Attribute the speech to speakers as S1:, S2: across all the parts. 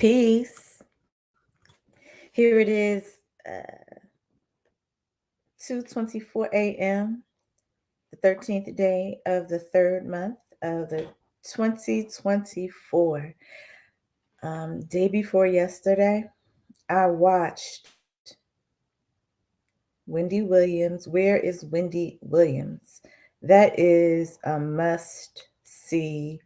S1: Peace. Here it is, 2:24 a.m., the 13th day of the third month of the 2024. Day before yesterday, I watched Wendy Williams. Where is Wendy Williams? That is a must see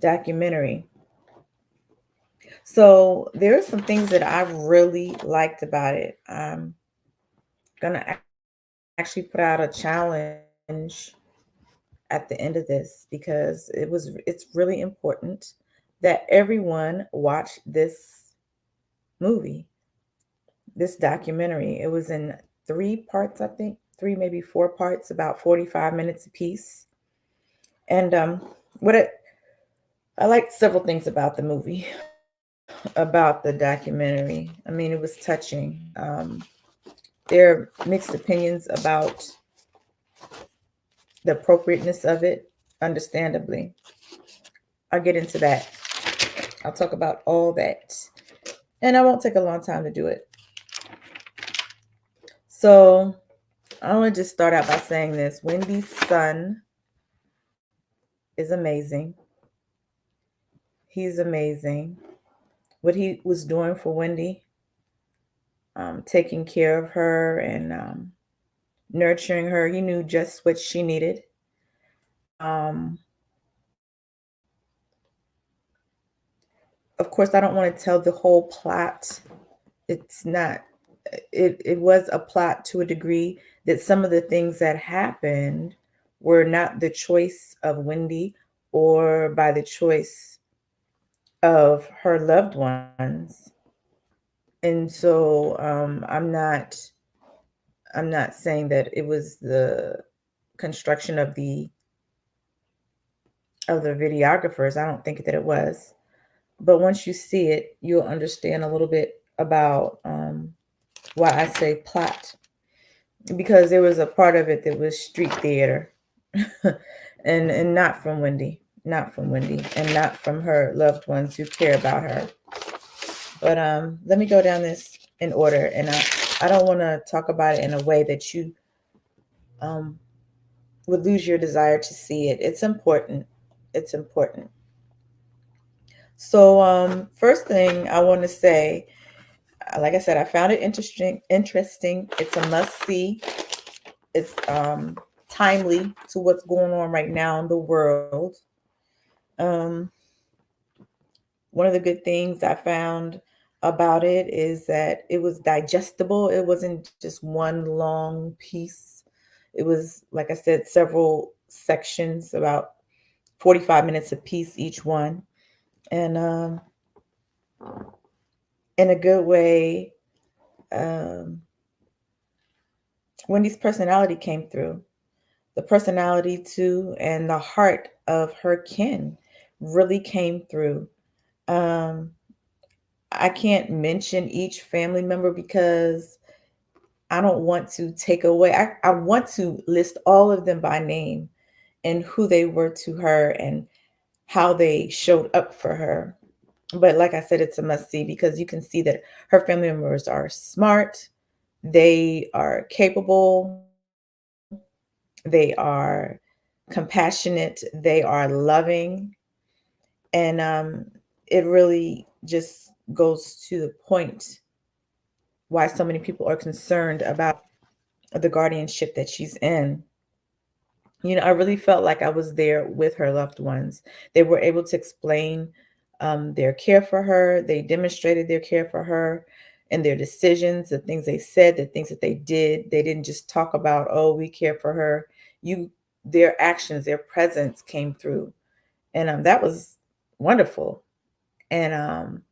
S1: documentary. So there are some things that I really liked about it. I'm gonna actually put out a challenge at the end of this because it's really important that everyone watch this movie, this documentary. It was in 3 parts, I think, 3 maybe 4 parts, about 45 minutes apiece. And what it I liked several things about the movie, about the documentary. I mean, it was touching. There are mixed opinions about the appropriateness of it, understandably. I'll get into that. I'll talk about all that. And I won't take a long time to do it. So I want to just start out by saying this. Wendy's son is amazing. He's amazing. What he was doing for Wendy, taking care of her and nurturing her. He knew just what she needed. Um, of course, I don't want to tell the whole plot. It's not. It was a plot to a degree that some of the things that happened were not the choice of Wendy or by the choice of her loved ones. And so I'm not saying that it was the construction of the videographers. I don't think that it was. But once you see it, you'll understand a little bit about why I say plot. Because there was a part of it that was street theater. and not from Wendy. Not from Wendy. And not from her loved ones who care about her. But let me go down this in order. And I don't want to talk about it in a way that you would lose your desire to see it. It's important. It's important. So first thing I want to say, like I said, I found it interesting. It's a must see. It's timely to what's going on right now in the world. Um, One of the good things I found about it is that it was digestible. It wasn't just one long piece. It was, like I said, several sections, about 45 minutes a piece each one. And in a good way, um, Wendy's personality came through. The personality too, and the heart of her kin really came through. Um, I can't mention each family member because I don't want to take away. I want to list all of them by name and who they were to her and how they showed up for her. But like I said, it's a must see because you can see that her family members are smart, they are capable, they are compassionate, they are loving, and it really just goes to the point why so many people are concerned about the guardianship that she's in. I really felt like I was there with her loved ones. They were able to explain their care for her. They demonstrated their care for her and their decisions, the things they said, the things that they did. They didn't just talk about, oh, we care for her. Their actions, their presence came through, and that was wonderful. And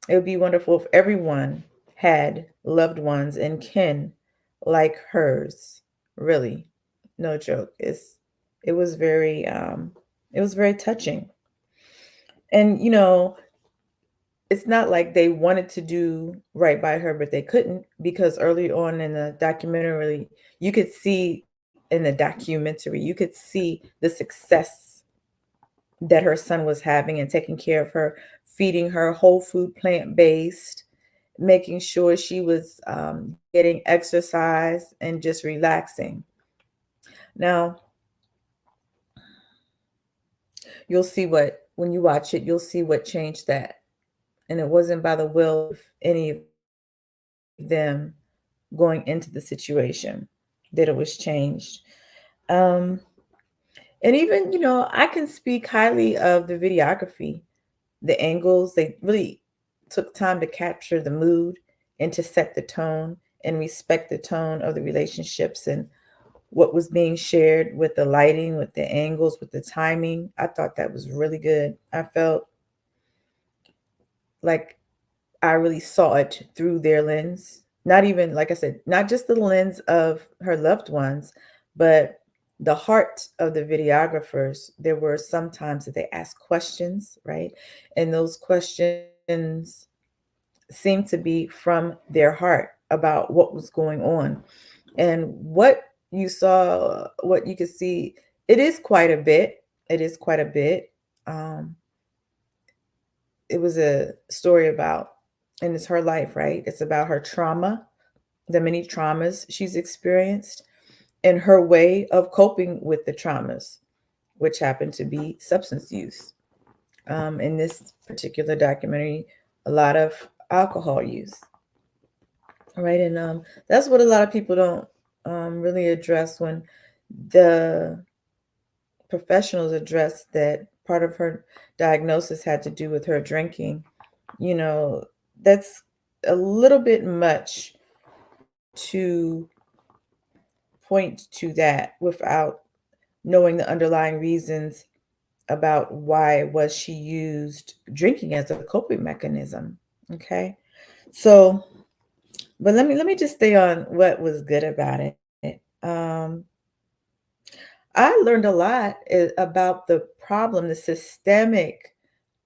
S1: it would be wonderful if everyone had loved ones and kin like hers. Really, no joke. It was very touching. And it's not like they wanted to do right by her, but they couldn't because early on in the documentary, you could see in the documentary, you could see the success that her son was having and taking care of her, feeding her whole food, plant based, making sure she was getting exercise and just relaxing. Now, you'll see what, when you watch it, you'll see what changed that. And it wasn't by the will of any of them going into the situation that it was changed. Um, and even, I can speak highly of the videography, the angles. They really took time to capture the mood and to set the tone and respect the tone of the relationships and what was being shared with the lighting, with the angles, with the timing. I thought that was really good. I felt like I really saw it through their lens. Not even, like I said, not just the lens of her loved ones, but the heart of the videographers. There were some times that they asked questions, right? And those questions seemed to be from their heart about what was going on. And what you saw, what you could see, it is quite a bit. It is quite a bit. Um, it was a story about, and it's her life, right? It's about her trauma, the many traumas she's experienced, and her way of coping with the traumas, which happened to be substance use. In this particular documentary, a lot of alcohol use, right? And that's what a lot of people don't really address when the professionals address that part of her diagnosis had to do with her drinking. You know, that's a little bit much to point to that without knowing the underlying reasons about why was she used drinking as a coping mechanism. Okay. So, but let me just stay on what was good about it. I learned a lot about the problem, the systemic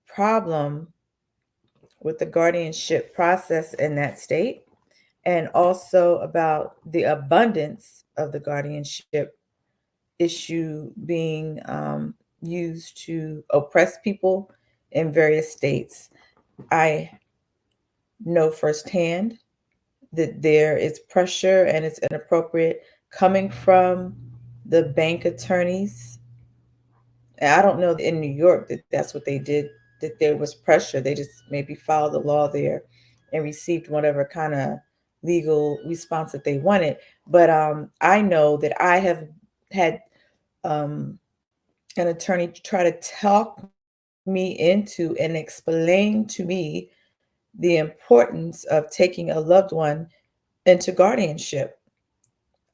S1: problem with the guardianship process in that state, and also about the abundance of the guardianship issue being used to oppress people in various states. I know firsthand that there is pressure and it's inappropriate coming from the bank attorneys. And I don't know in New York that that's what they did, that there was pressure. They just maybe followed the law there and received whatever kind of legal response that they wanted. But I know that I have had um, an attorney try to talk me into and explain to me the importance of taking a loved one into guardianship.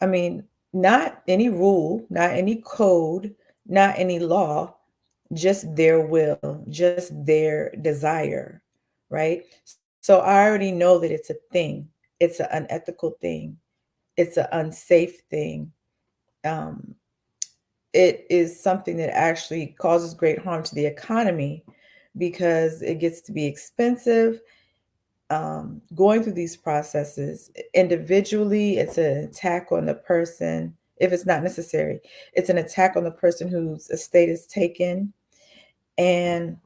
S1: I mean, not any rule, not any code, not any law, just their will, just their desire, right? So I already know that it's a thing. It's an unethical thing. It's an unsafe thing. Um, it is something that actually causes great harm to the economy because it gets to be expensive. Going through these processes individually, it's an attack on the person. If it's not necessary, it's an attack on the person whose estate is taken. And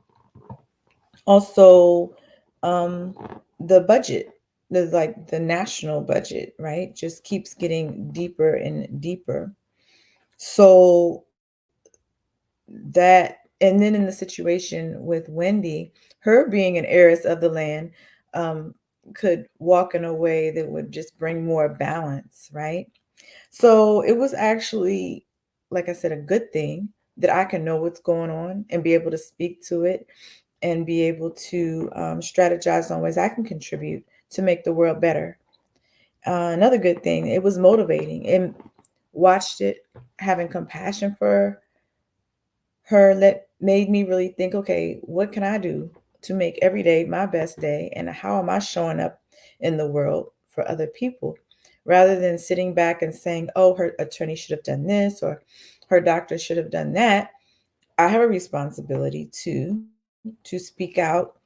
S1: also um, the budget, the national budget, right, just keeps getting deeper and deeper. So that, and then in the situation with Wendy, her being an heiress of the land, um, could walk in a way that would just bring more balance, right? So it was actually, like I said, a good thing that I can know what's going on and be able to speak to it and be able to strategize on ways I can contribute to make the world better. Another good thing, it was motivating, and watched it, having compassion for her, that made me really think, okay, what can I do to make every day my best day? And how am I showing up in the world for other people? Rather than sitting back and saying, oh, her attorney should have done this or her doctor should have done that. I have a responsibility to speak out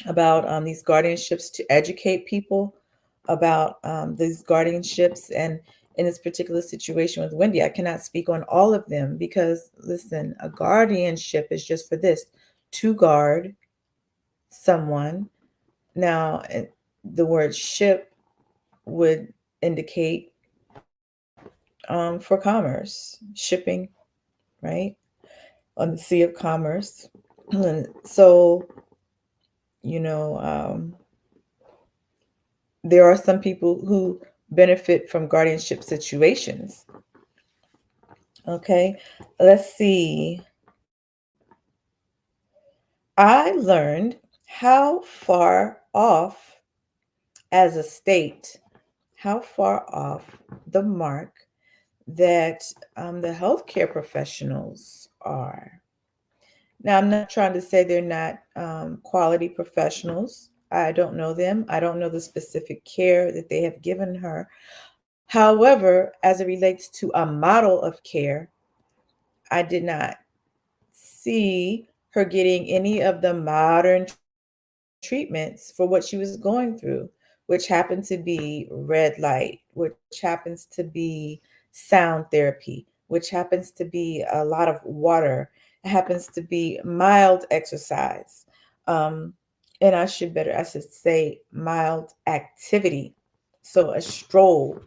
S1: about these guardianships, to educate people about these guardianships, and in this particular situation with Wendy. I cannot speak on all of them because, listen, a guardianship is just for this, to guard someone. Now, the word ship would indicate for commerce, shipping, right? On the sea of commerce. So, you know, there are some people who benefit from guardianship situations. Okay, let's see. I learned how far off as a state, how far off the mark that the healthcare professionals are. Now, I'm not trying to say they're not quality professionals. I don't know them. I don't know the specific care that they have given her. However, as it relates to a model of care, I did not see her getting any of the modern treatments for what she was going through, which happened to be red light, which happens to be sound therapy, which happens to be a lot of water. It happens to be mild exercise. Um, and I should say mild activity. So a stroll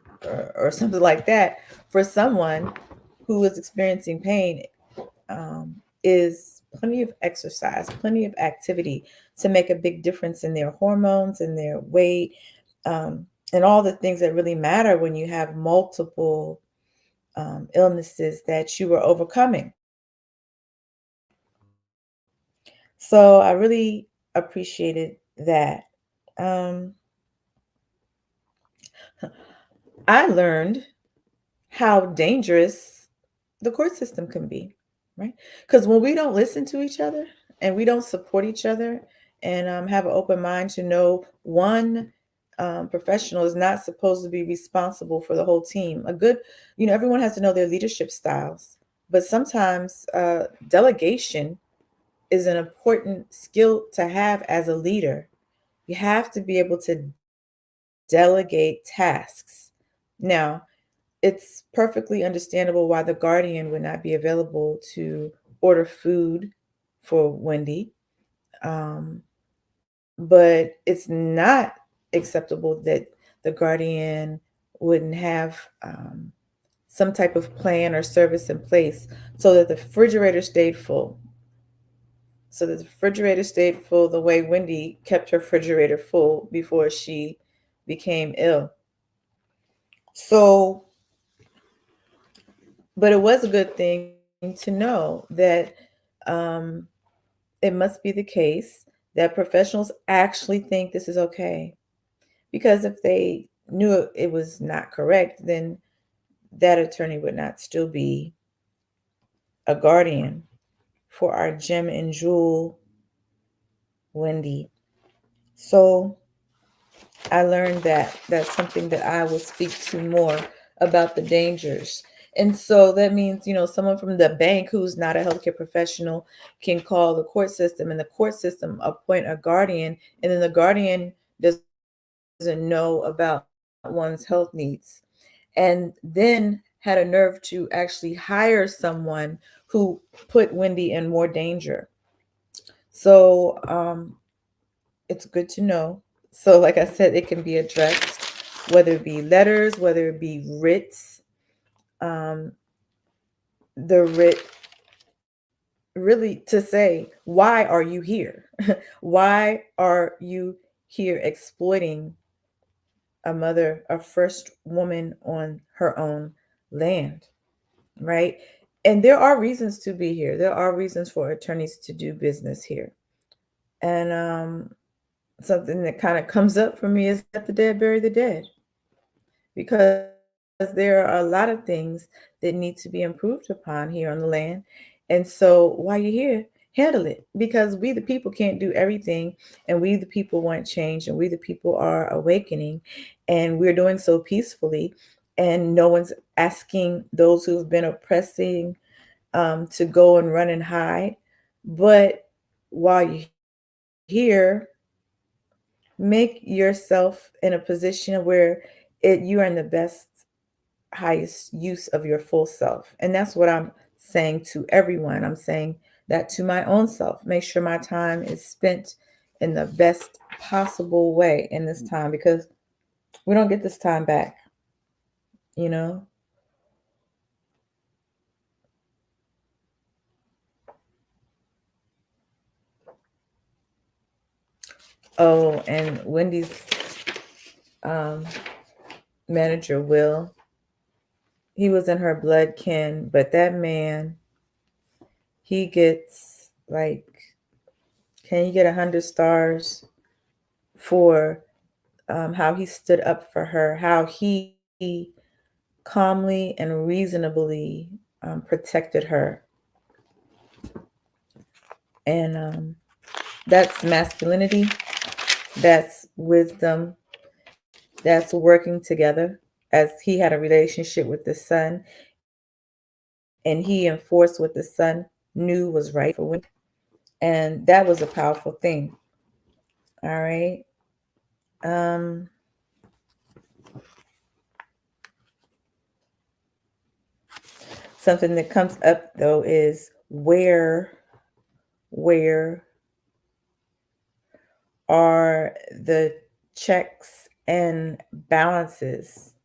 S1: or something like that for someone who is experiencing pain is plenty of exercise, plenty of activity to make a big difference in their hormones and their weight, and all the things that really matter when you have multiple illnesses that you are overcoming. So I really appreciated that. Um, I learned how dangerous the court system can be, right? Because when we don't listen to each other and we don't support each other and have an open mind to know one professional is not supposed to be responsible for the whole team. Everyone has to know their leadership styles, but sometimes delegation is an important skill to have as a leader. You have to be able to delegate tasks. Now, it's perfectly understandable why the guardian would not be available to order food for Wendy. Um, but it's not acceptable that the guardian wouldn't have some type of plan or service in place so that the refrigerator stayed full. So the refrigerator stayed full the way Wendy kept her refrigerator full before she became ill. So, but it was a good thing to know that um, it must be the case that professionals actually think this is okay. Because if they knew it was not correct, then that attorney would not still be a guardian for our gem and jewel, Wendy. So I learned that that's something that I will speak to more about the dangers. And so that means, someone from the bank who's not a healthcare professional can call the court system and the court system appoint a guardian. And then the guardian doesn't know about one's health needs. And then had a nerve to actually hire someone who put Wendy in more danger. So it's good to know. So, like I said, it can be addressed, whether it be letters, whether it be writs. Um, the writ really to say, why are you here? Why are you here exploiting a mother, a first woman on her own land, right? And there are reasons to be here. There are reasons for attorneys to do business here. And something that kind of comes up for me is let the dead bury the dead, because there are a lot of things that need to be improved upon here on the land. And so while you're here, handle it, because we the people can't do everything, and we the people want change, and we the people are awakening, and we're doing so peacefully, and no one's asking those who've been oppressing to go and run and hide. But while you're here, make yourself in a position where you're in the best highest use of your full self. And that's what I'm saying to everyone. I'm saying that to my own self. Make sure my time is spent in the best possible way in this time, because we don't get this time back, you know? Oh, and Wendy's um, manager, Will, he was in her blood kin, but that man, he gets like, can you get 100 stars for how he stood up for her, how he calmly and reasonably protected her. And that's masculinity, that's wisdom, that's working together. As he had a relationship with the son, and he enforced what the son knew was right for women. And that was a powerful thing. All right. Um, Something that comes up though is where are the checks and balances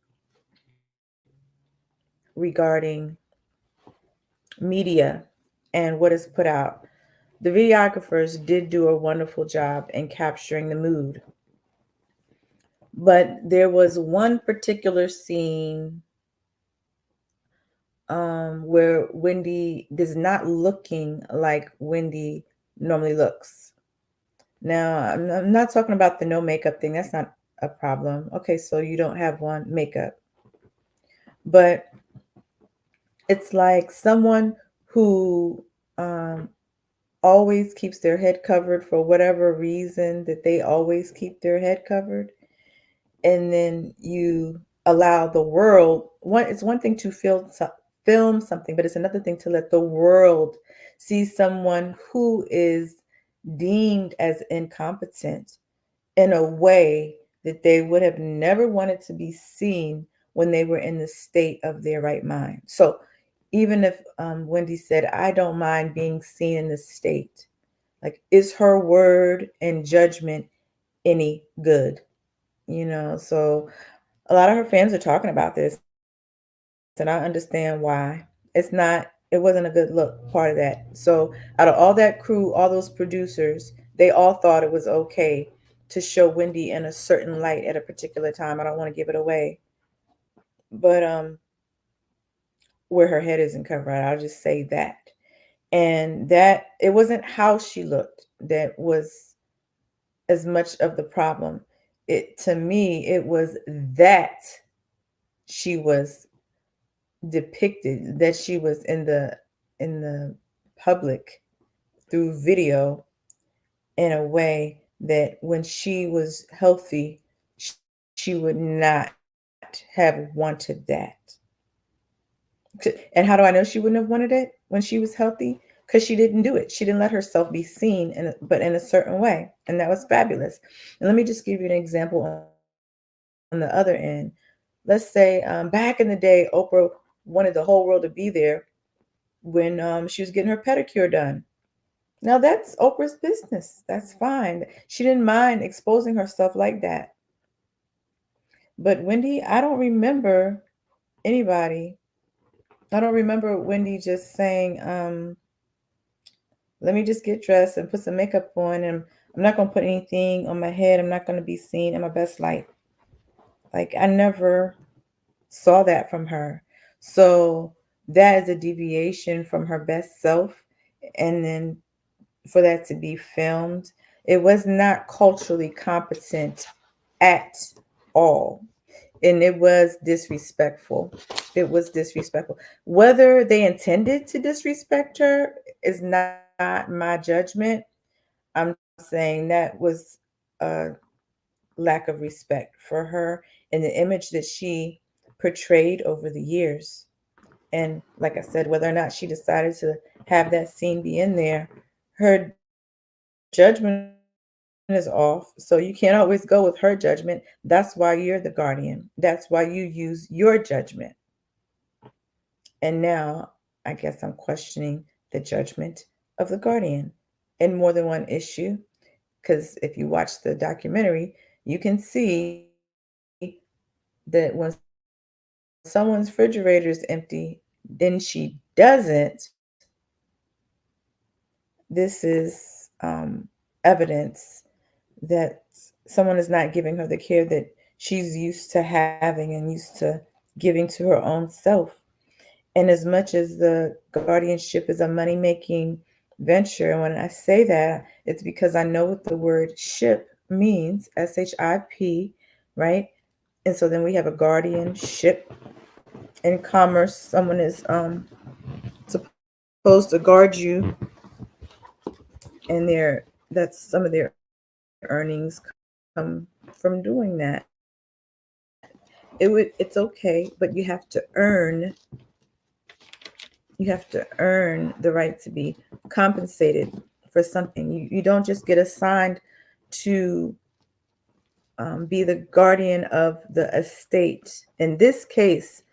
S1: regarding media and what is put out? The videographers did do a wonderful job in capturing the mood, but there was one particular scene where Wendy is not looking like Wendy normally looks. Now, I'm not talking about the no makeup thing. That's not a problem. Okay, so you don't have one makeup. But it's like someone who always keeps their head covered for whatever reason that they always keep their head covered. And then you allow the world, it's one thing to film something, but it's another thing to let the world see someone who is deemed as incompetent in a way that they would have never wanted to be seen when they were in the state of their right mind. So even if Wendy said, I don't mind being seen in this state, like, is her word and judgment any good? So a lot of her fans are talking about this, and I understand why. It wasn't a good look, part of that. So out of all that crew, all those producers, they all thought it was okay to show Wendy in a certain light at a particular time. I don't want to give it away, but where her head isn't covered, I'll just say that. And that it wasn't how she looked that was as much of the problem. It, to me, it was that she was depicted, that she was in the public through video in a way that when she was healthy, she would not have wanted that. And how do I know she wouldn't have wanted it when she was healthy? Because she didn't do it. She didn't let herself be seen, but in a certain way. And that was fabulous. And let me just give you an example on the other end. Let's say back in the day, Oprah wanted the whole world to be there when she was getting her pedicure done. Now that's Oprah's business. That's fine. She didn't mind exposing herself like that. But Wendy, anybody, I don't remember Wendy just saying, let me just get dressed and put some makeup on, and I'm not going to put anything on my head. I'm not going to be seen in my best light. Like, I never saw that from her. So that is a deviation from her best self. And then for that to be filmed, it was not culturally competent at all. And it was disrespectful. It was disrespectful. Whether they intended to disrespect her is not my judgment. I'm saying that was a lack of respect for her and the image that she portrayed over the years. And like I said, whether or not she decided to have that scene be in there, her judgment is off. So you can't always go with her judgment. That's why you're the guardian. That's why you use your judgment. And now I guess I'm questioning the judgment of the guardian in more than one issue. Because if you watch the documentary, you can see that when someone's refrigerator is empty, then she doesn't. This is evidence that someone is not giving her the care that she's used to having and used to giving to her own self. And as much as the guardianship is a money making venture, and when I say that, it's because I know what the word ship means, SHIP, right? And so then we have a guardianship in commerce. Someone is supposed to guard you, and that's some of their earnings come from doing that. It's okay, but you have to earn the right to be compensated for something. You don't just get assigned to be the guardian of the estate. In this case,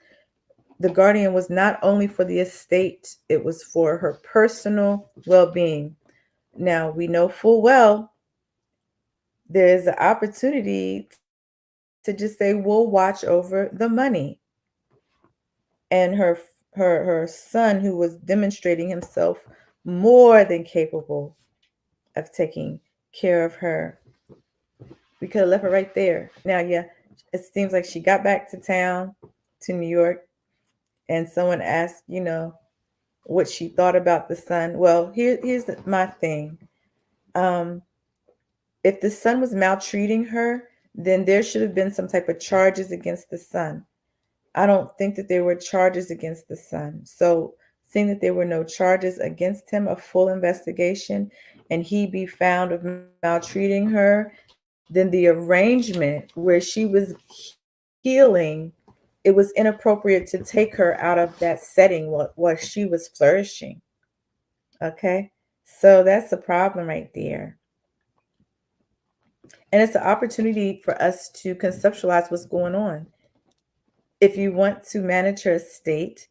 S1: the guardian was not only for the estate, it was for her personal well being. Now, we know full well there is an opportunity to just say, we'll watch over the money. And her son, who was demonstrating himself more than capable of taking care of her, we could have left her right there. Now, yeah, it seems like she got back to town, to New York, and someone asked, what she thought about the son. Well, here's my thing. Um, if the son was maltreating her, then there should have been some type of charges against the son. I don't think that there were charges against the son. So, seeing that there were no charges against him, a full investigation, and he be found of maltreating her, then the arrangement where she was healing, it was inappropriate to take her out of that setting where she was flourishing. Okay? So that's a problem right there. And it's an opportunity for us to conceptualize what's going on. If you want to manage her estate,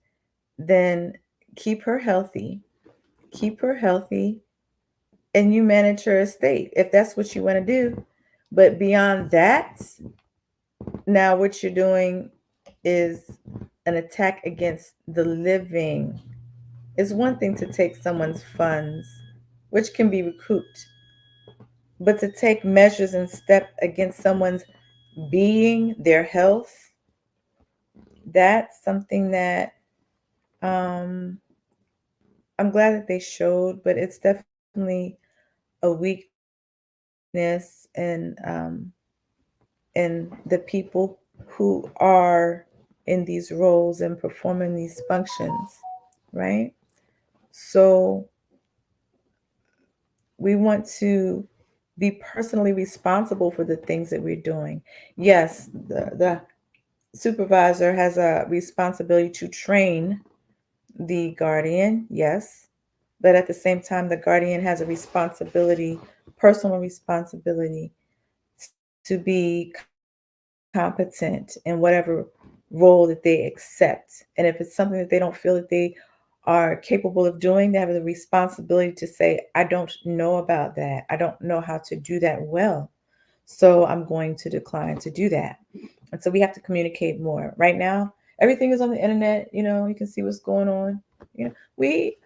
S1: then keep her healthy. Keep her healthy, and you manage her estate if that's what you want to do. But beyond that, now what you're doing is an attack against the living. It's one thing to take someone's funds, which can be recouped, but to take measures and step against someone's being, their health, that's something that um, I'm glad that they showed, but it's definitely a weakness in the people who are in these roles and performing these functions, right? So we want to be personally responsible for the things that we're doing. Yes, the supervisor has a responsibility to train the guardian, yes, but at the same time, the guardian has a responsibility, personal responsibility, to be competent in whatever role that they accept. And if it's something that they don't feel that they are capable of doing, they have the responsibility to say, I don't know about that. I don't know how to do that well. So I'm going to decline to do that. And so we have to communicate more. Right now, everything is on the internet. You can see what's going on. We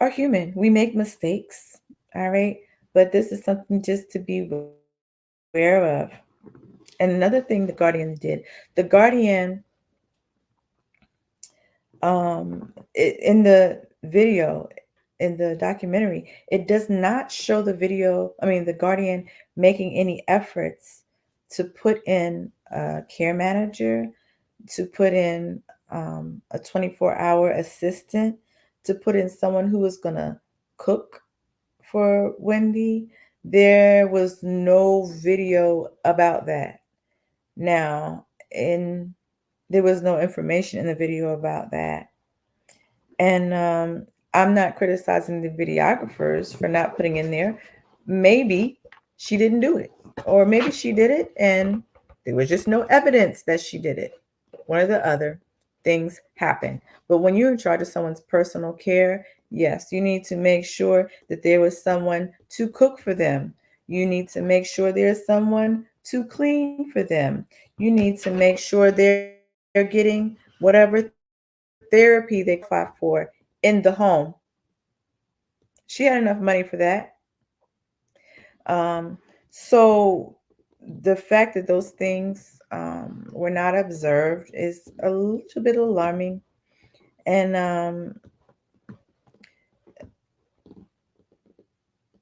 S1: are human. We make mistakes. All right. But this is something just to be aware of. And another thing the guardian did, the guardian in the video, in the documentary, it does not show the guardian making any efforts to put in a care manager, to put in a 24-hour assistant, to put in someone who is going to cook for Wendy. There was no video about that. Now, in there was no information in the video about that. And I'm not criticizing the videographers for not putting in there. Maybe she didn't do it, or maybe she did it and there was just no evidence that she did it. One or the other. things happen. But when you're in charge of someone's personal care, yes, you need to make sure that there was someone to cook for them. You need to make sure there's someone to clean for them. You need to make sure they're getting whatever therapy they qualify for in the home. She had enough money for that. So the fact that those things were not observed is a little bit alarming. And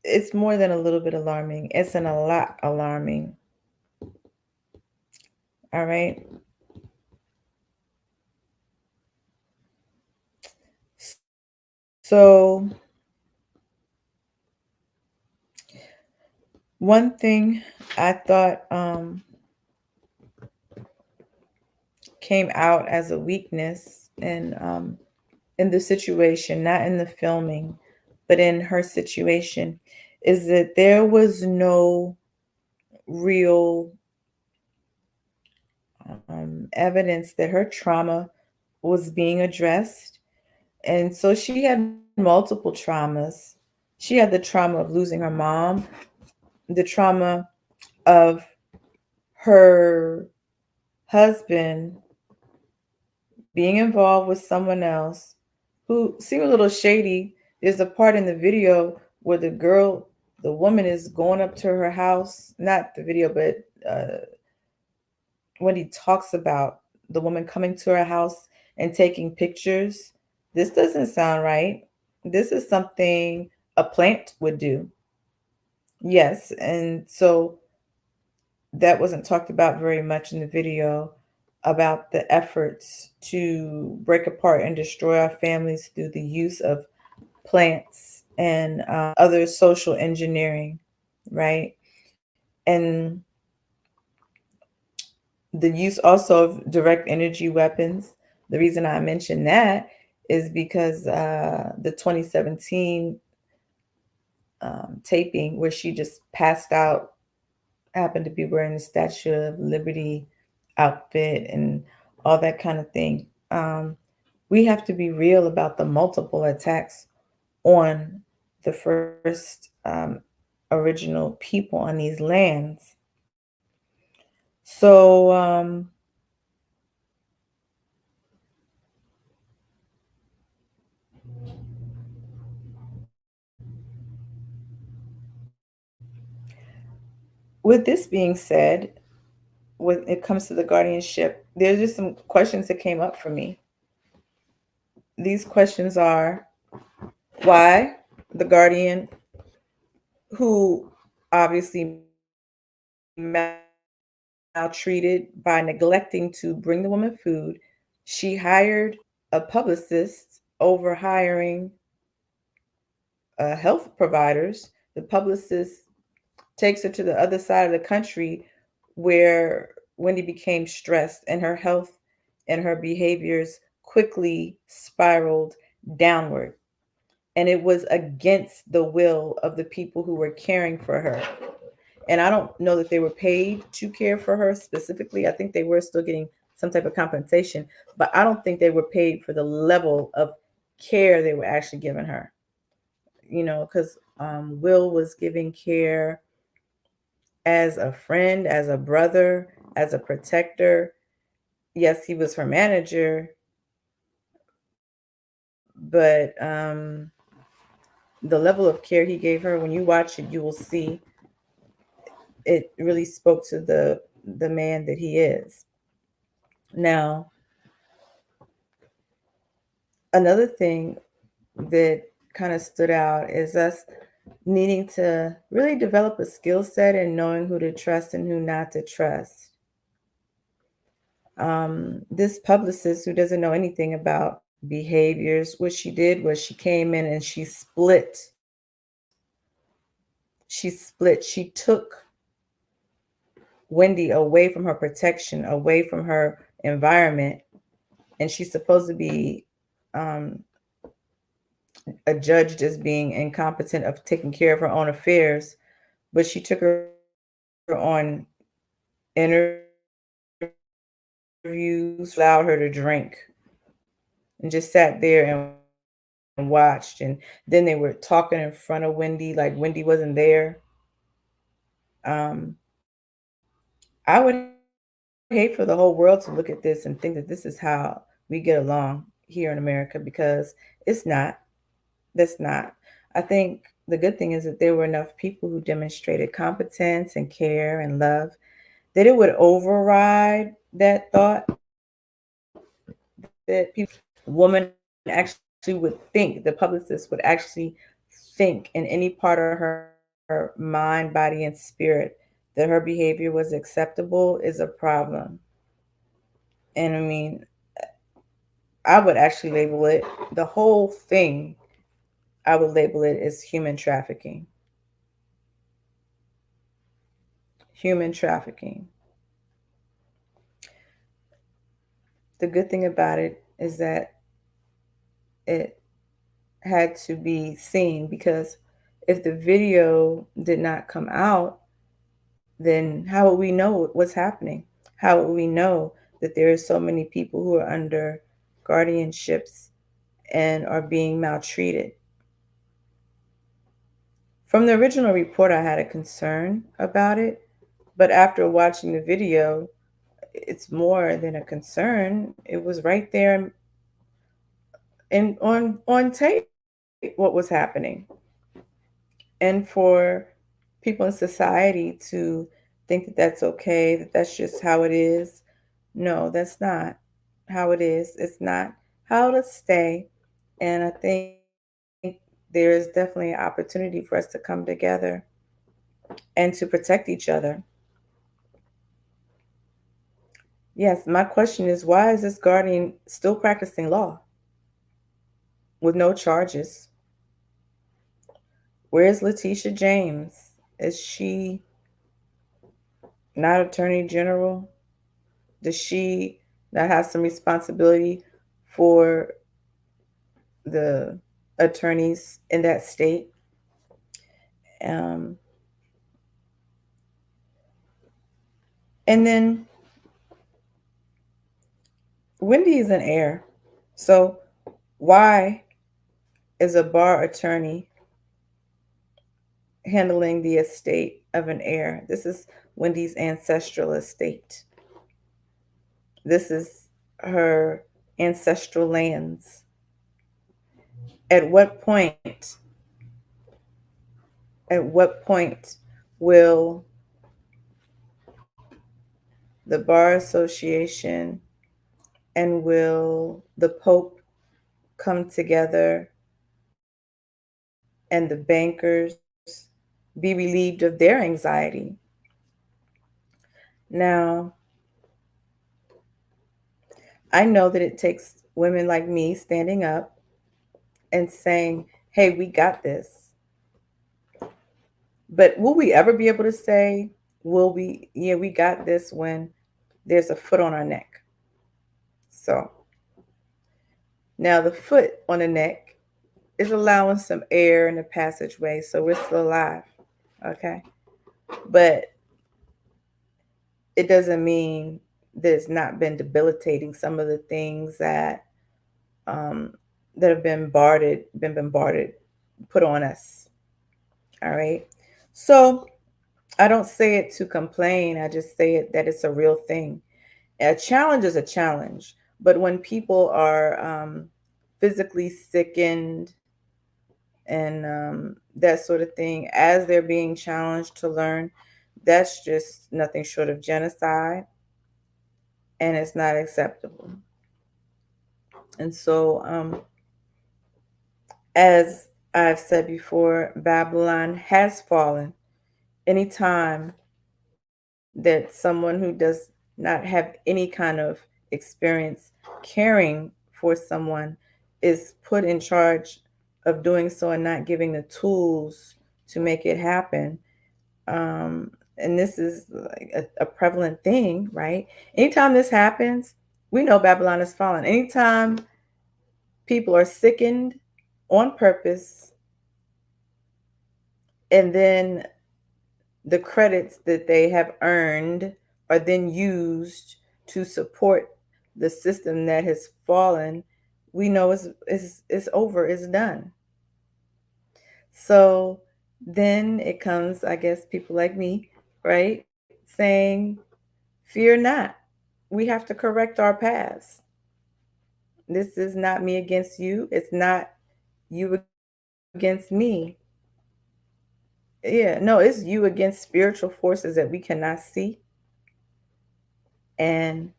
S1: it's more than a little bit alarming, it's a lot alarming. All right. So, one thing I thought came out as a weakness in the situation, not in the filming, but in her situation, is that there was no real evidence that her trauma was being addressed. And so she had multiple traumas. She had the trauma of losing her mom, the trauma of her husband being involved with someone else who seemed a little shady. There's a part in the video where the woman is going up to her house, not the video, but when he talks about the woman coming to her house and taking pictures. This doesn't sound right. This is something a plant would do. Yes. And so that wasn't talked about very much in the video about the efforts to break apart and destroy our families through the use of plants and other social engineering, right? And the use also of direct energy weapons. The reason I mention that is because the 2017 taping where she just passed out happened to be wearing the Statue of Liberty outfit and all that kind of thing. We have to be real about the multiple attacks on the first original people on these lands. So, with this being said, when it comes to the guardianship, there's just some questions that came up for me. These questions are: why the guardian, who obviously maltreated by neglecting to bring the woman food, she hired a publicist over hiring health providers. The publicist takes her to the other side of the country where Wendy became stressed and her health and her behaviors quickly spiraled downward. And it was against the will of the people who were caring for her. And I don't know that they were paid to care for her specifically. I think they were still getting some type of compensation, but I don't think they were paid for the level of care they were actually giving her. Because Will was giving care as a friend, as a brother, as a protector. Yes, he was her manager, but the level of care he gave her, when you watch it, you will see it really spoke to the man that he is. Now, another thing that kind of stood out is us needing to really develop a skill set and knowing who to trust and who not to trust. This publicist who doesn't know anything about behaviors, what she did was she came in and she took Wendy away from her protection, away from her environment, and she's supposed to be um, adjudged as being incompetent of taking care of her own affairs, but she took her on interviews, allowed her to drink. and just sat there and watched. And then they were talking in front of Wendy, like Wendy wasn't there. Um, I would hate for the whole world to look at this and think that this is how we get along here in America, because it's not. That's not. I think the good thing is that there were enough people who demonstrated competence and care and love that it would override that thought that woman actually would think, the publicist would actually think in any part of her mind, body, and spirit that her behavior was acceptable is a problem. And I mean, I would actually label it, the whole thing, I would label it as human trafficking. Human trafficking. The good thing about it is that it had to be seen, because if the video did not come out, then how would we know what's happening? How would we know that there are so many people who are under guardianships and are being maltreated? From the original report, I had a concern about it, but after watching the video, it's more than a concern. It was right there and on tape what was happening. And for people in society to think that that's okay, that that's just how it is, no, that's not how it is. It's not how to stay. And I think there is definitely an opportunity for us to come together and to protect each other. Yes, my question is, why is this guardian still practicing law with no charges? Where's Letitia James? Is she not attorney general? Does she not have some responsibility for the attorneys in that state? Um, and then Wendy is an heir. So why is a bar attorney handling the estate of an heir? This is Wendy's ancestral estate. This is her ancestral lands. At what point, will the Bar Association and will the Pope come together and the bankers be relieved of their anxiety? Now, I know that it takes women like me standing up and saying, hey, we got this. But will we ever be able to say, yeah, we got this when there's a foot on our neck? So now the foot on the neck is allowing some air in the passageway, so we're still alive. Okay. But it doesn't mean that it's not been debilitating, some of the things um, that have been bombarded, put on us. All right. So I don't say it to complain. I just say it that it's a real thing. A challenge is a challenge, but when people are physically sickened and that sort of thing as they're being challenged to learn, that's just nothing short of genocide, and it's not acceptable. And so, as I've said before, Babylon has fallen. Anytime that someone who does not have any kind of experience caring for someone is put in charge of doing so and not giving the tools to make it happen, and this is like a prevalent thing, right? Anytime this happens, we know Babylon has fallen. Anytime people are sickened on purpose, and then the credits that they have earned are then used to support the system that has fallen, we know it's over, it's done. So then it comes, I guess, people like me, right, saying, fear not. We have to correct our paths. This is not me against you. It's not you against me. Yeah, no, it's you against spiritual forces that we cannot see. And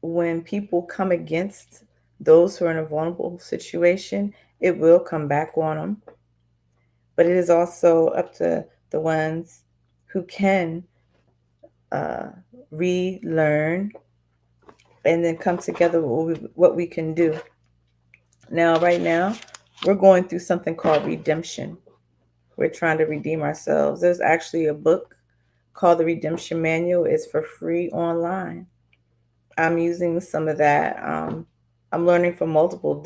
S1: when people come against those who are in a vulnerable situation, it will come back on them. But it is also up to the ones who can uh, relearn and then come together with what we can do. Now, right now, we're going through something called redemption. We're trying to redeem ourselves. There's actually a book called The Redemption Manual. It's for free online. I'm using some of that. I'm learning from multiple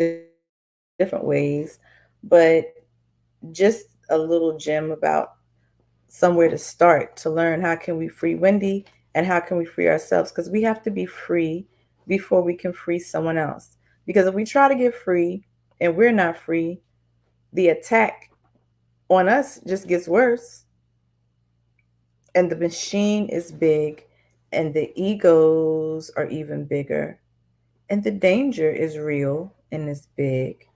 S1: different ways, but just a little gem about somewhere to start to learn how can we free Wendy and how can we free ourselves, because we have to be free before we can free someone else. Because if we try to get free and we're not free, the attack on us just gets worse. And the machine is big, and the egos are even bigger, and the danger is real and it's big.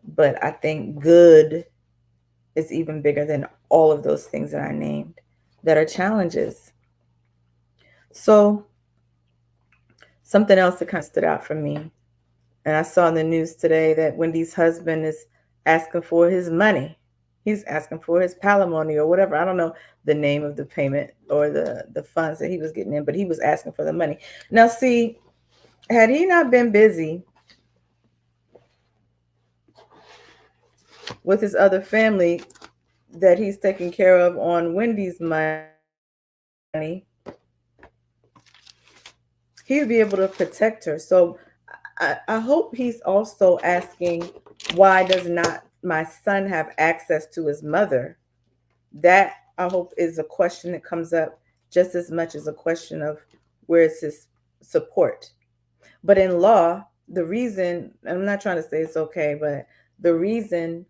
S1: But I think good is even bigger than all of those things that I named that are challenges. So, something else that kind of stood out for me, and I saw in the news today that Wendy's husband is asking for his money. He's asking for his palimony or whatever. I don't know the name of the payment or the funds that he was getting in, but he was asking for the money. Now, see, had he not been busy with his other family that he's taking care of on Wendy's money, he would be able to protect her. So I hope he's also asking, why does not my son have access to his mother? That, I hope, is a question that comes up just as much as a question of where's his support. But in law, the reason, I'm not trying to say it's okay, but the reason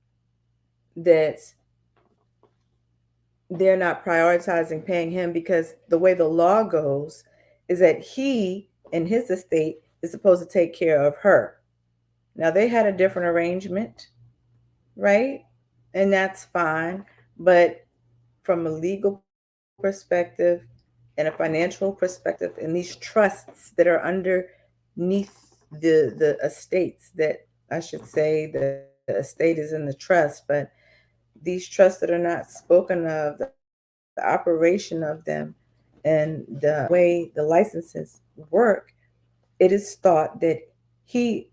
S1: that they're not prioritizing paying him, because the way the law goes is that he and his estate is supposed to take care of her. Now, they had a different arrangement, right? And that's fine. But from a legal perspective and a financial perspective, and these trusts that are underneath the estates, that I should say the estate is in the trust, but these trusts that are not spoken of, the operation of them, and the way the licenses work, it is thought that he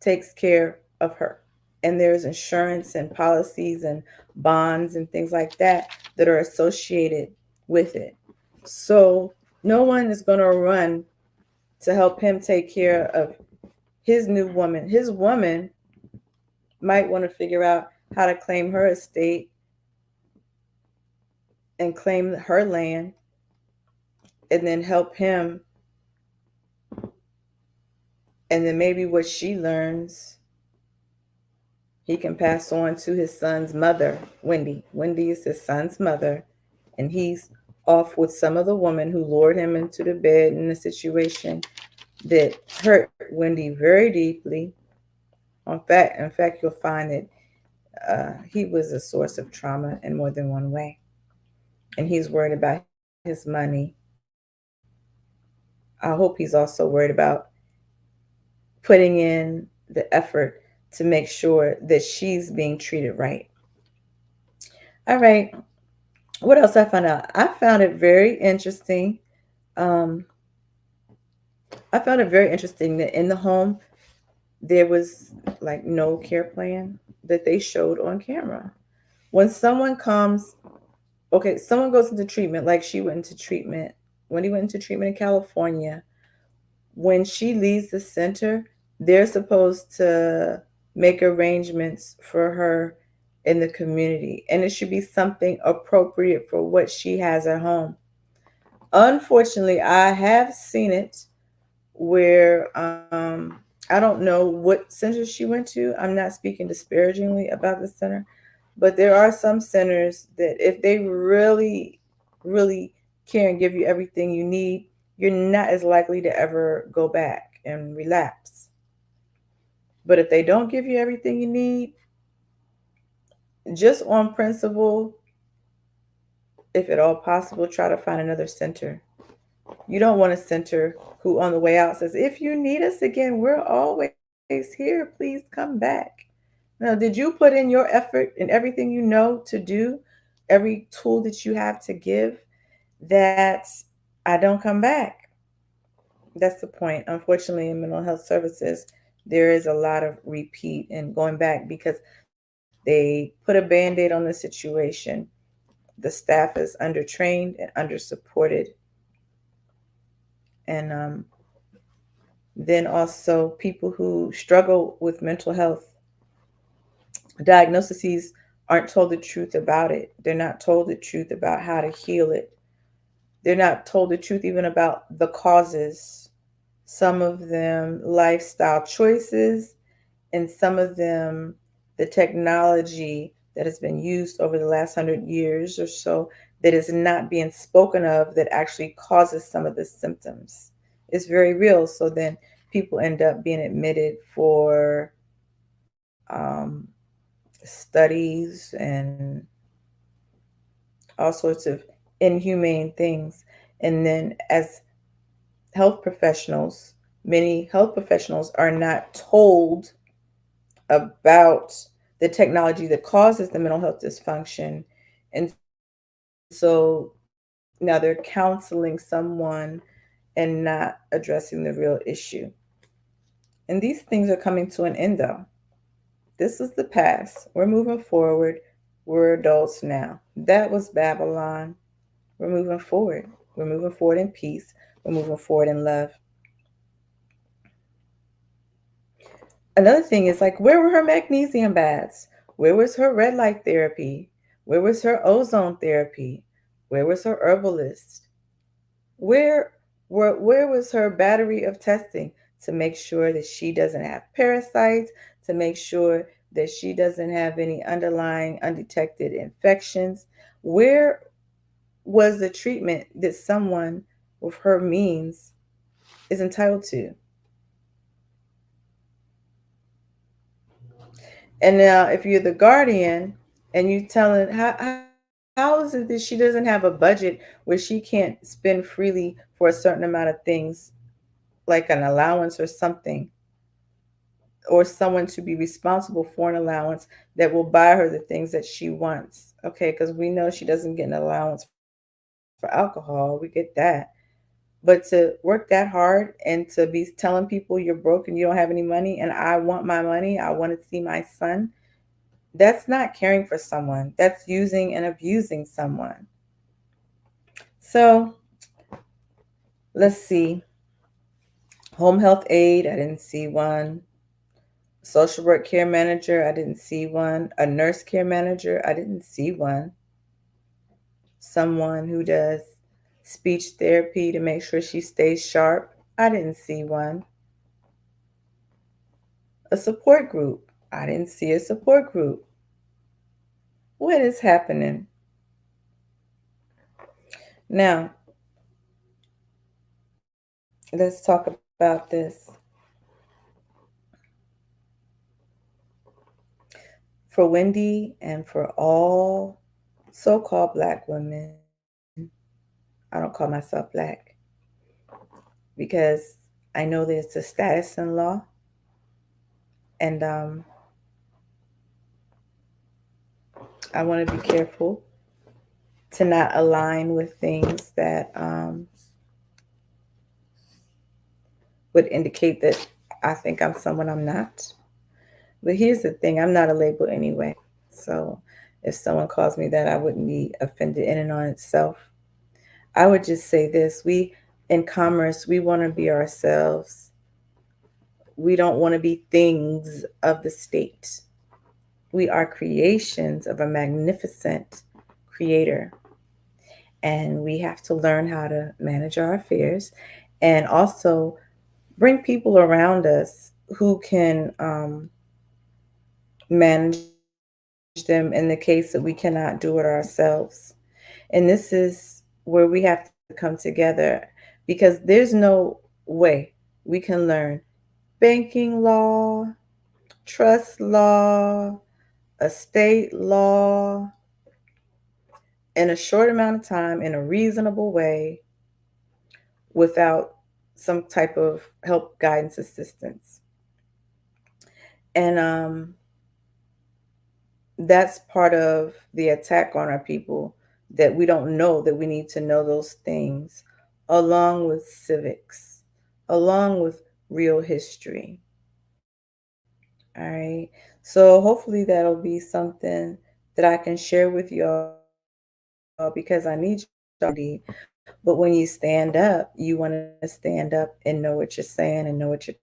S1: takes care of her. And there's insurance and policies and bonds and things like that are associated with it. So no one is going to run to help him take care of his new woman. His woman might want to figure out how to claim her estate and claim her land, and then help him. And then maybe what she learns, he can pass on to his son's mother, Wendy. Wendy is his son's mother, and he's off with some other woman who lured him into the bed in a situation that hurt Wendy very deeply. In fact, you'll find that he was a source of trauma in more than one way, and he's worried about his money. I hope he's also worried about putting in the effort to make sure that she's being treated right. All right. What else I found out? I found it very interesting. Um, I found it very interesting that in the home there was like no care plan that they showed on camera. When someone comes, okay, someone goes into treatment, like she went into treatment, when he went into treatment in California, when she leaves the center, they're supposed to make arrangements for her in the community. And it should be something appropriate for what she has at home. Unfortunately, I have seen it where I don't know what center she went to. I'm not speaking disparagingly about the center, but there are some centers that if they really, really care and give you everything you need, you're not as likely to ever go back and relapse. But if they don't give you everything you need, just on principle, if at all possible, try to find another center. You don't want a center who on the way out says, if you need us again, we're always here. Please come back. Now, did you put in your effort and everything you know to do, every tool that you have to give, that I don't come back? That's the point. Unfortunately, in mental health services, there is a lot of repeat and going back because they put a band aid on the situation. The staff is undertrained and under supported. And then also people who struggle with mental health diagnoses aren't told the truth about it. They're not told the truth about how to heal it. They're not told the truth even about the causes. Some of them lifestyle choices, and some of them the technology that has been used over the last 100 years or so that is not being spoken of that actually causes some of the symptoms. It's very real. So then people end up being admitted for studies and all sorts of inhumane things. And then, as health professionals, many health professionals are not told about the technology that causes the mental health dysfunction. And so now they're counseling someone and not addressing the real issue. And these things are coming to an end, though. This is the past. We're moving forward. We're adults now. That was Babylon. We're moving forward. We're moving forward in peace. We're moving forward in love. Another thing is like, where were her magnesium baths? Where was her red light therapy? Where was her ozone therapy? Where was her herbalist? Where where was her battery of testing to make sure that she doesn't have parasites, to make sure that she doesn't have any underlying undetected infections? Where was the treatment that someone with her means is entitled to? And now, if you're the guardian and you telling how is it that she doesn't have a budget where she can't spend freely for a certain amount of things, like an allowance or something, or someone to be responsible for an allowance that will buy her the things that she wants? Okay, because we know she doesn't get an allowance for alcohol. We get that. But to work that hard and to be telling people you're broke and you don't have any money and I want my money, I want to see my son, that's not caring for someone. That's using and abusing someone. So let's see. Home health aide, I didn't see one. Social work care manager, I didn't see one. A nurse care manager, I didn't see one. Someone who does speech therapy to make sure she stays sharp, I didn't see one. A support group, I didn't see a support group. What is happening? Now, let's talk about this. For Wendy and for all so called Black women, I don't call myself Black because I know there's a status in law, and I want to be careful to not align with things that would indicate that I think I'm someone I'm not. But here's the thing, I'm not a label anyway. So if someone calls me that, I wouldn't be offended in and on itself. I would just say this: we in commerce, we want to be ourselves. We don't want to be things of the state. We are creations of a magnificent creator. And we have to learn how to manage our affairs and also bring people around us who can manage them in the case that we cannot do it ourselves. And this is where we have to come together because there's no way we can learn banking law, trust law, estate law in a short amount of time in a reasonable way without some type of help, guidance, assistance. And that's part of the attack on our people, that we don't know that we need to know those things, along with civics, along with real history. All right. So hopefully that'll be something that I can share with y'all because I need y'all to be. But when you stand up, you want to stand up and know what you're saying and know what you're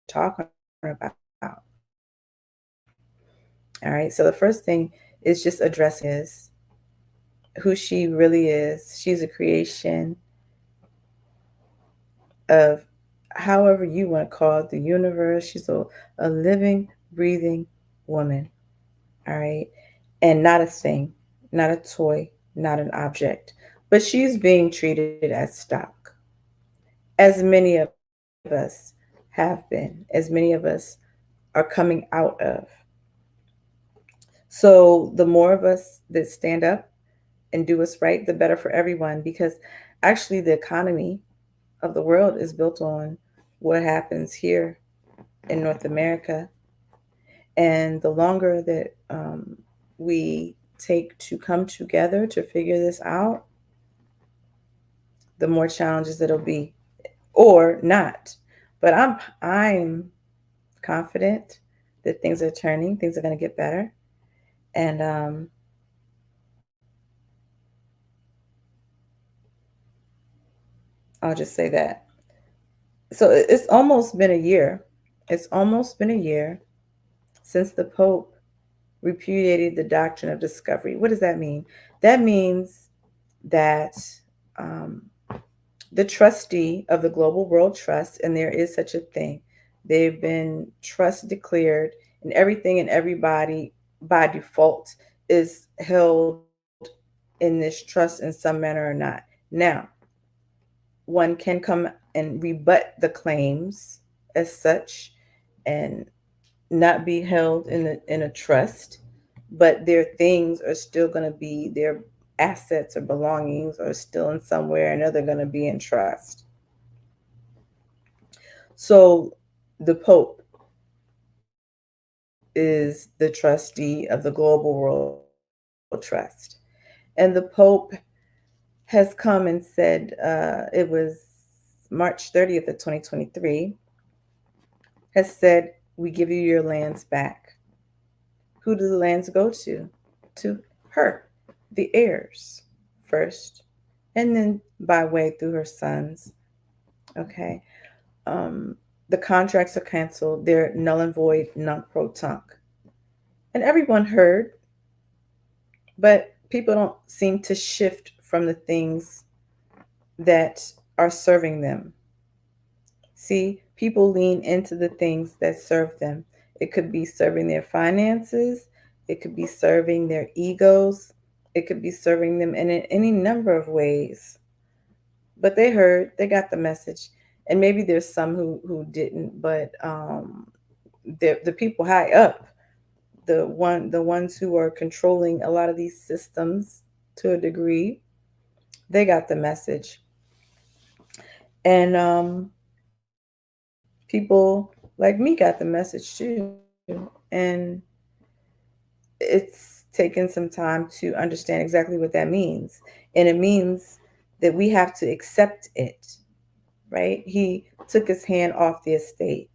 S1: talking about. All right. So the first thing is just addressing who she really is. She's a creation of, however you want to call it, the universe. She's a living, breathing woman. All right. And not a thing, not a toy, not an object. But she's being treated as stock, as many of us have been, as many of us are coming out of. So the more of us that stand up and do what's right, the better for everyone, because actually the economy of the world is built on what happens here in North America. And the longer that we take to come together to figure this out, the more challenges it'll be, or not. But I'm confident that things are turning, things are going to get better, and I'll just say that. So it's almost been a year. It's almost been a year since the Pope repudiated the doctrine of discovery. What does that mean? That means that um, the trustee of the Global World Trust, and there is such a thing, they've been trust declared, and everything and everybody by default is held in this trust in some manner or not. Now, one can come and rebut the claims as such and not be held in a trust, but their things are still going to be, their assets or belongings are still in somewhere, and they're going to be in trust. So the Pope is the trustee of the Global World Trust, and the Pope has come and said, it was March 30th of 2023, has said, we give you your lands back. Who do the lands go to her, the heirs first, and then by way through her sons. Okay. The contracts are canceled. They're null and void, non pro tunc. And everyone heard, but people don't seem to shift from the things that are serving them. See, people lean into the things that serve them. It could be serving their finances, it could be serving their egos, it could be serving them in any number of ways. But they heard, they got the message. And maybe there's some who didn't, but the people high up, the ones who are controlling a lot of these systems to a degree, they got the message. And people like me got the message too. And it's taken some time to understand exactly what that means. And it means that we have to accept it, right? He took his hand off the estate,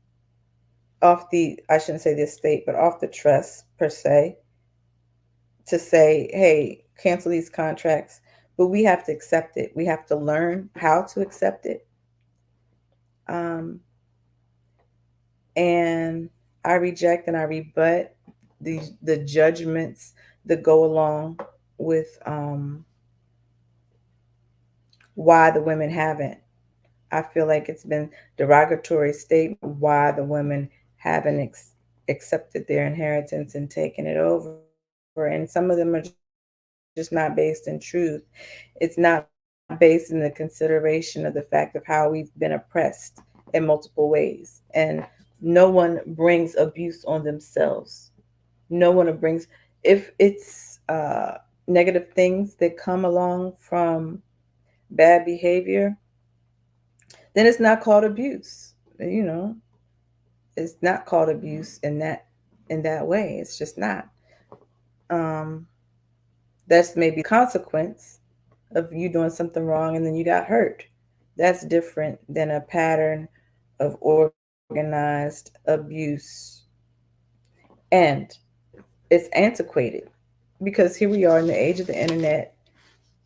S1: off the, I shouldn't say the estate, but off the trust per se, to say, hey, cancel these contracts. But we have to accept it. We have to learn how to accept it. Um, and I reject and I rebut the judgments that go along with why the women haven't. I feel like it's been derogatory statement why the women haven't accepted their inheritance and taken it over. And some of them are just not based in truth. It's not based in the consideration of the fact of how we've been oppressed in multiple ways. And no one brings abuse on themselves. No one brings, if it's negative things that come along from bad behavior, then it's not called abuse. It's not called abuse in that way. It's just not. Um, that's maybe the consequence of you doing something wrong and then you got hurt. That's different than a pattern of organized abuse. And it's antiquated because here we are in the age of the internet.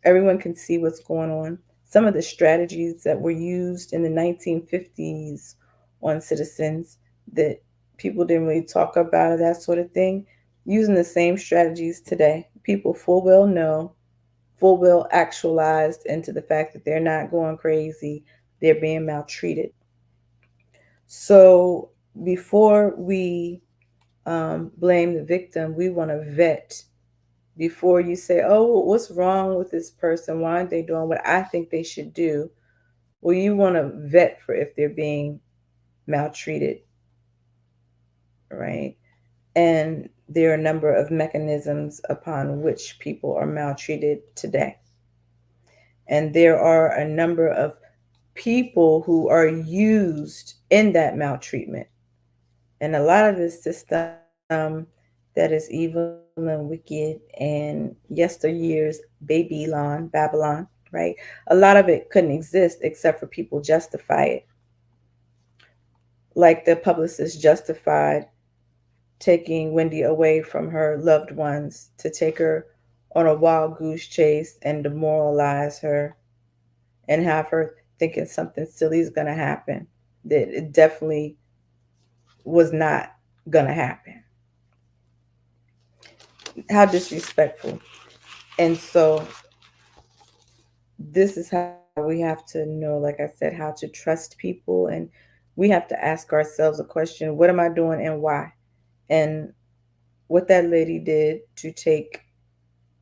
S1: Everyone can see what's going on. Some of the strategies that were used in the 1950s on citizens that people didn't really talk about, or that sort of thing, using the same strategies today. People full well actualized into the fact that they're not going crazy, they're being maltreated. So before we blame the victim, we want to vet before you say, oh, what's wrong with this person? Why aren't they doing what I think they should do? Well, you want to vet for if they're being maltreated, right? And there are a number of mechanisms upon which people are maltreated today. And there are a number of people who are used in that maltreatment. And a lot of this system that is evil and wicked and yesteryear's Babylon, right? A lot of it couldn't exist except for people justify it. Like the publicist justified taking Wendy away from her loved ones to take her on a wild goose chase and demoralize her and have her thinking something silly is going to happen that it definitely was not going to happen. How disrespectful. And so this is how we have to know, like I said, how to trust people. And we have to ask ourselves a question: what am I doing and why? And what that lady did to take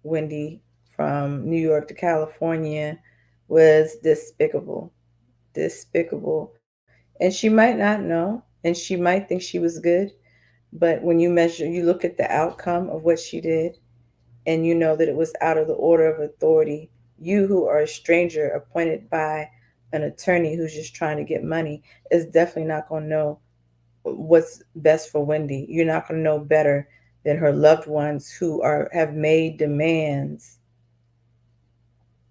S1: Wendy from New York to California was despicable. Despicable. And she might not know, and she might think she was good, but when you look at the outcome of what she did, and you know that it was out of the order of authority, you who are a stranger appointed by an attorney who's just trying to get money is definitely not going to know what's best for Wendy. You're not going to know better than her loved ones who have made demands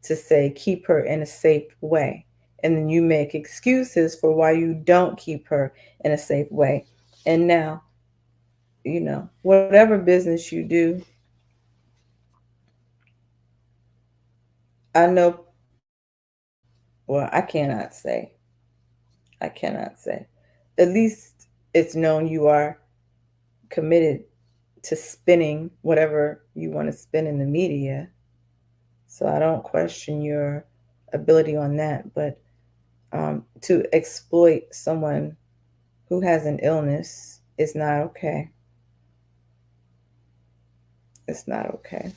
S1: to say keep her in a safe way. And then you make excuses for why you don't keep her in a safe way. And now, whatever business you do, I know, well, I cannot say. At least it's known you are committed to spinning whatever you want to spin in the media. So I don't question your ability on that. But to exploit someone who has an illness is not okay. It's not okay.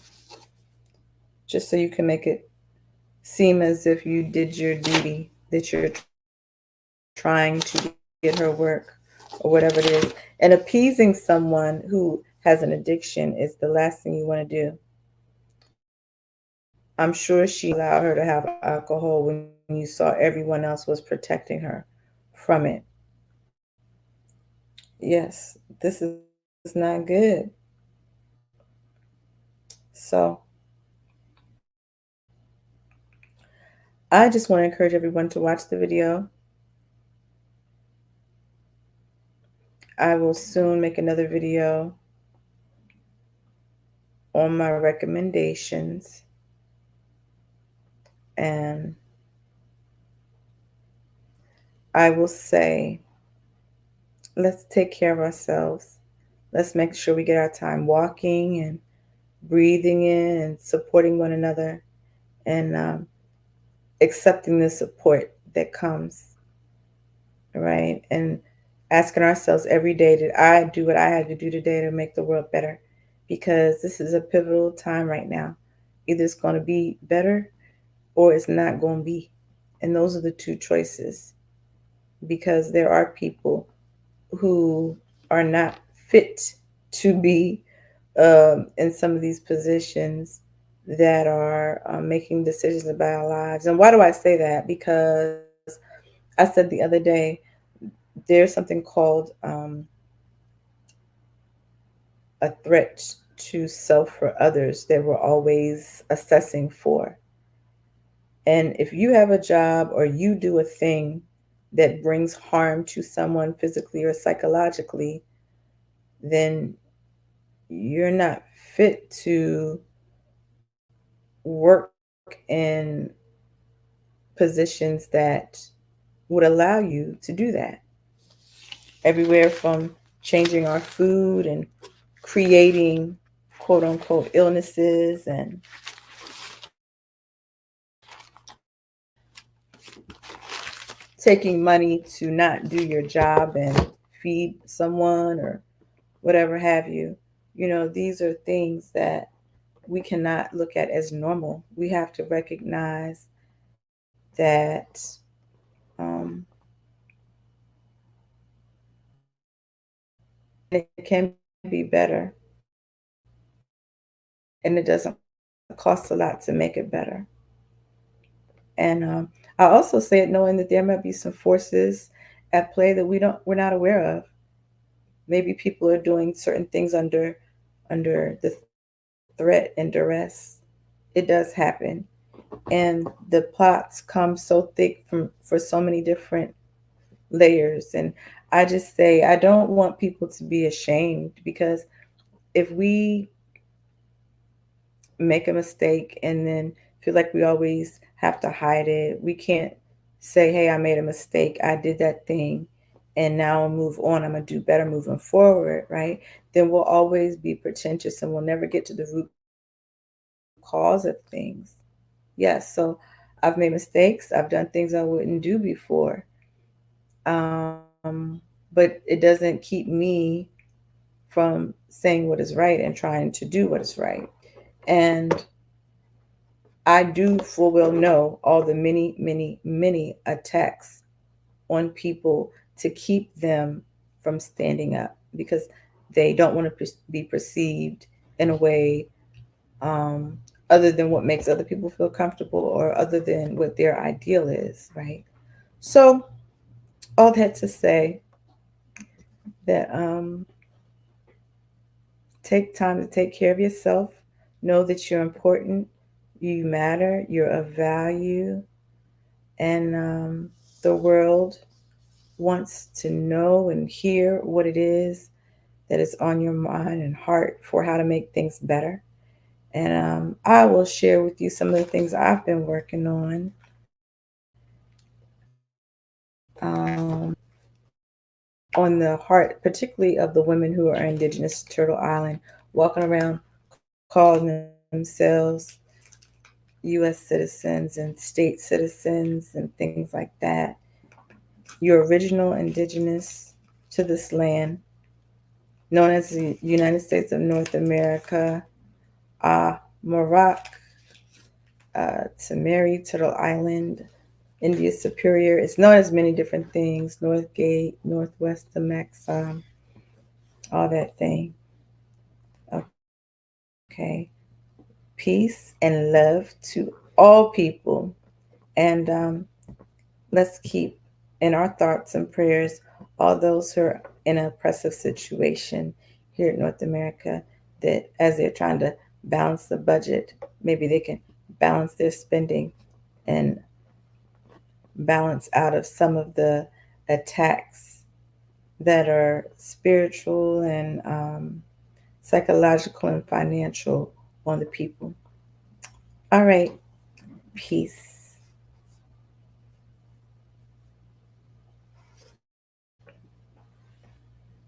S1: Just so you can make it seem as if you did your duty, that you're trying to get her work or whatever it is. And appeasing someone who has an addiction is the last thing you want to do. I'm sure she didn't allow her to have alcohol when you saw everyone else was protecting her from it. Yes, this is not good. So I just want to encourage everyone to watch the video. I will soon make another video on my recommendations. And I will say, let's take care of ourselves. Let's make sure we get our time walking and breathing in and supporting one another, and accepting the support that comes, right? And asking ourselves every day, did I do what I had to do today to make the world better? Because this is a pivotal time right now. Either it's going to be better or it's not going to be. And those are the two choices, because there are people who are not fit to be in some of these positions that are making decisions about our lives. And why do I say that? Because I said the other day, there's something called a threat to self for others that we're always assessing for. And if you have a job or you do a thing that brings harm to someone physically or psychologically, then you're not fit to work in positions that would allow you to do that. Everywhere from changing our food and creating quote unquote illnesses and taking money to not do your job and feed someone or whatever have you. You know, these are things that we cannot look at as normal. We have to recognize that um, it can be better and it doesn't cost a lot to make it better. And I also say it knowing that there might be some forces at play that we're not aware of. Maybe people are doing certain things under the threat and duress. It does happen, and the plots come so thick for so many different layers. And I just say I don't want people to be ashamed, because if we make a mistake and then feel like we always have to hide it, we can't say, hey, I made a mistake, I did that thing, and now I'll move on, I'm going to do better moving forward, right? Then we'll always be pretentious and we'll never get to the root cause of things. Yes, so I've made mistakes, I've done things I wouldn't do before. But it doesn't keep me from saying what is right and trying to do what is right. And I do full well know all the many, many, many attacks on people to keep them from standing up, because they don't want to be perceived in a way um, other than what makes other people feel comfortable or other than what their ideal is, right? So, all that to say that take time to take care of yourself, know that you're important, you matter, you're of value, and the world wants to know and hear what it is that is on your mind and heart for how to make things better. And I will share with you some of the things I've been working on the heart, particularly of the women who are indigenous to Turtle Island, walking around calling themselves U.S. citizens and state citizens and things like that. You're original indigenous to this land, known as the United States of North America, Marak, Tamari, Turtle Island, India Superior. It's known as many different things: Northgate, Northwest Maxam, all that thing. Okay. Peace and love to all people. And let's keep in our thoughts and prayers all those who are in an oppressive situation here in North America, that as they're trying to balance the budget, maybe they can balance their spending and balance out of some of the attacks that are spiritual and psychological and financial on the people. All right. Peace.